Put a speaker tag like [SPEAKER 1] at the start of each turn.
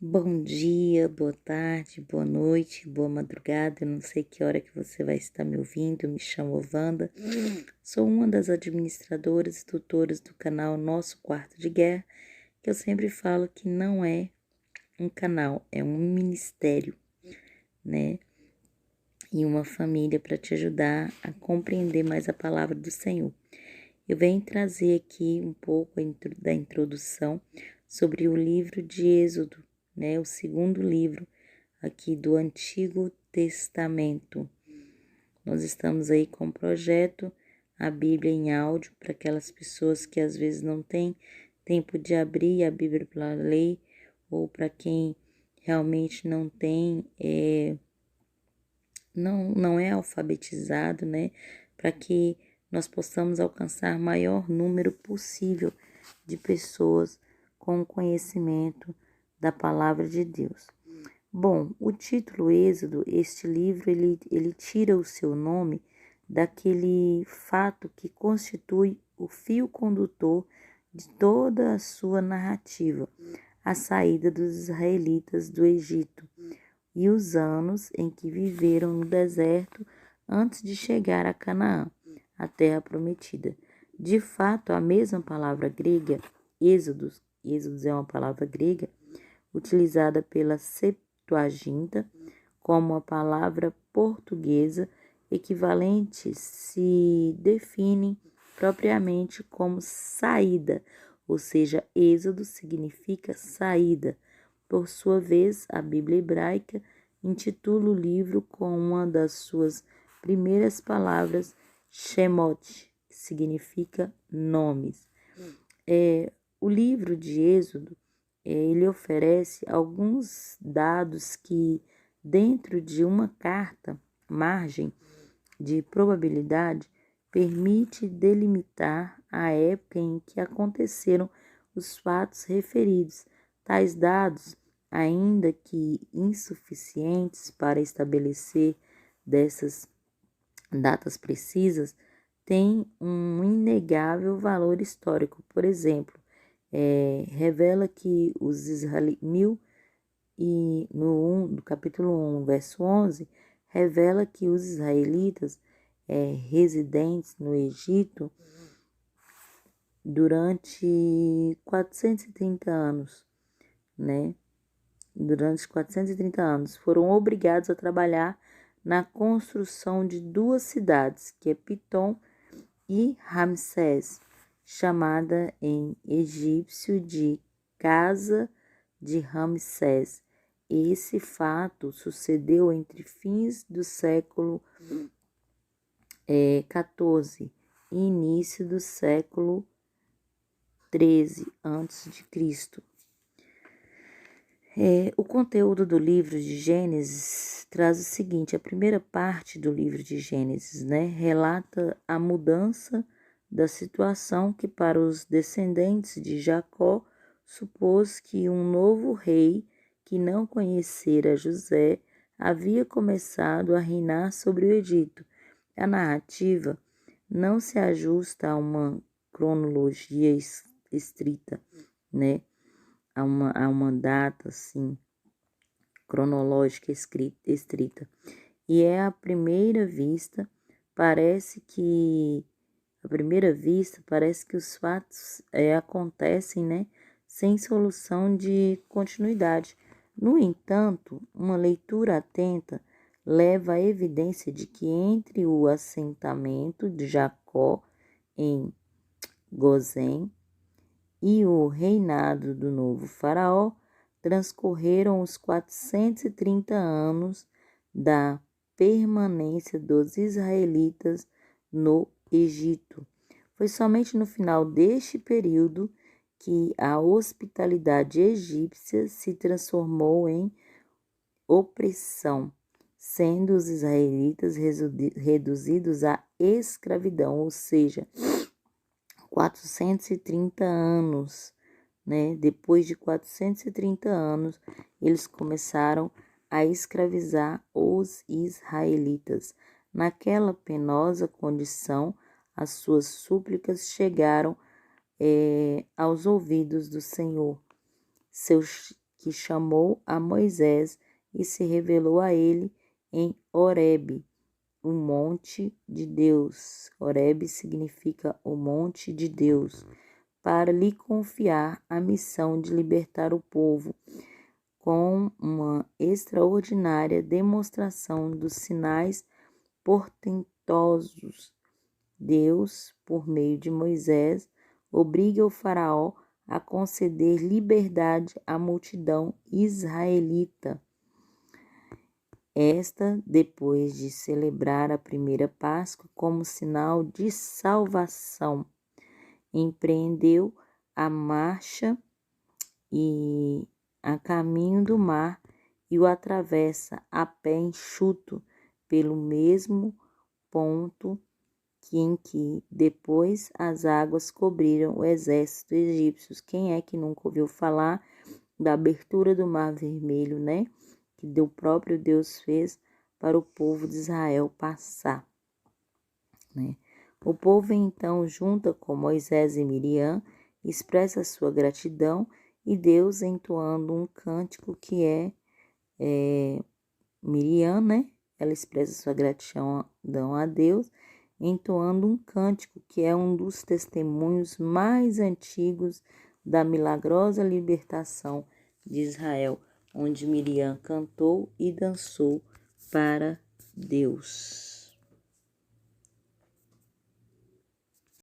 [SPEAKER 1] Bom dia, boa tarde, boa noite, boa madrugada. Eu não sei que hora que você vai estar me ouvindo. Eu me chamo Wanda, sou uma das administradoras e tutoras do canal Nosso Quarto de Guerra, que eu sempre falo que não é um canal, é um ministério, né? E uma família para te ajudar a compreender mais a palavra do Senhor. Eu venho trazer aqui um pouco da introdução sobre o livro de Êxodo, né? O segundo livro aqui do Antigo Testamento. Nós estamos aí com o projeto A Bíblia em Áudio para aquelas pessoas que às vezes não têm tempo de abrir a Bíblia para ler, ou para quem realmente não é alfabetizado, né? Para que nós possamos alcançar maior número possível de pessoas com conhecimento da palavra de Deus. Bom, o título Êxodo, este livro, ele tira o seu nome daquele fato que constitui o fio condutor de toda a sua narrativa, a saída dos israelitas do Egito e os anos em que viveram no deserto antes de chegar a Canaã, a terra prometida. De fato, a mesma palavra grega, Êxodos é uma palavra grega, utilizada pela Septuaginta como a palavra portuguesa equivalente, se define propriamente como saída, ou seja, Êxodo significa saída. Por sua vez, a Bíblia hebraica intitula o livro com uma das suas primeiras palavras, Shemot, que significa nomes. O livro de Êxodo, ele oferece alguns dados que, dentro de uma carta, margem de probabilidade, permite delimitar a época em que aconteceram os fatos referidos. Tais dados, ainda que insuficientes para estabelecer dessas datas precisas, têm um inegável valor histórico. Por exemplo, revela que os israelitas, no capítulo 1, verso 11, revela que os israelitas residentes no Egito durante 430 anos, né? Durante 430 anos foram obrigados a trabalhar na construção de duas cidades, que é Pitom e Ramsés, chamada em egípcio de Casa de Ramsés. Esse fato sucedeu entre fins do século XIV e início do século XIII a.C. O conteúdo do livro de Gênesis traz o seguinte: a primeira parte do livro de Gênesis, relata a mudança da situação que, para os descendentes de Jacó, supôs que um novo rei que não conhecera José havia começado a reinar sobre o Egito. A narrativa não se ajusta a uma cronologia estrita, a uma data assim cronológica estrita. E à primeira vista parece que os fatos acontecem, sem solução de continuidade. No entanto, uma leitura atenta leva à evidência de que entre o assentamento de Jacó em Gozém e o reinado do novo faraó transcorreram os 430 anos da permanência dos israelitas no Egito. Foi somente no final deste período que a hospitalidade egípcia se transformou em opressão, sendo os israelitas reduzidos à escravidão, ou seja, 430 anos, Depois de 430 anos, eles começaram a escravizar os israelitas. Naquela penosa condição, as suas súplicas chegaram aos ouvidos do Senhor. Seu que chamou a Moisés e se revelou a ele em Horebe, o monte de Deus. Horebe significa o monte de Deus, para lhe confiar a missão de libertar o povo com uma extraordinária demonstração dos sinais portentosos. Deus, por meio de Moisés, obriga o faraó a conceder liberdade à multidão israelita. Esta, depois de celebrar a primeira Páscoa como sinal de salvação, empreendeu a marcha e a caminho do mar e o atravessa a pé enxuto pelo mesmo ponto em que depois as águas cobriram o exército egípcio. Quem é que nunca ouviu falar da abertura do Mar Vermelho, né? Que o próprio Deus fez para o povo de Israel passar, né? O povo então junta com Moisés e Miriam, expressa sua gratidão e Deus entoando um cântico que Miriam, né? Ela expressa sua gratidão a Deus, entoando um cântico que é um dos testemunhos mais antigos da milagrosa libertação de Israel, onde Miriam cantou e dançou para Deus.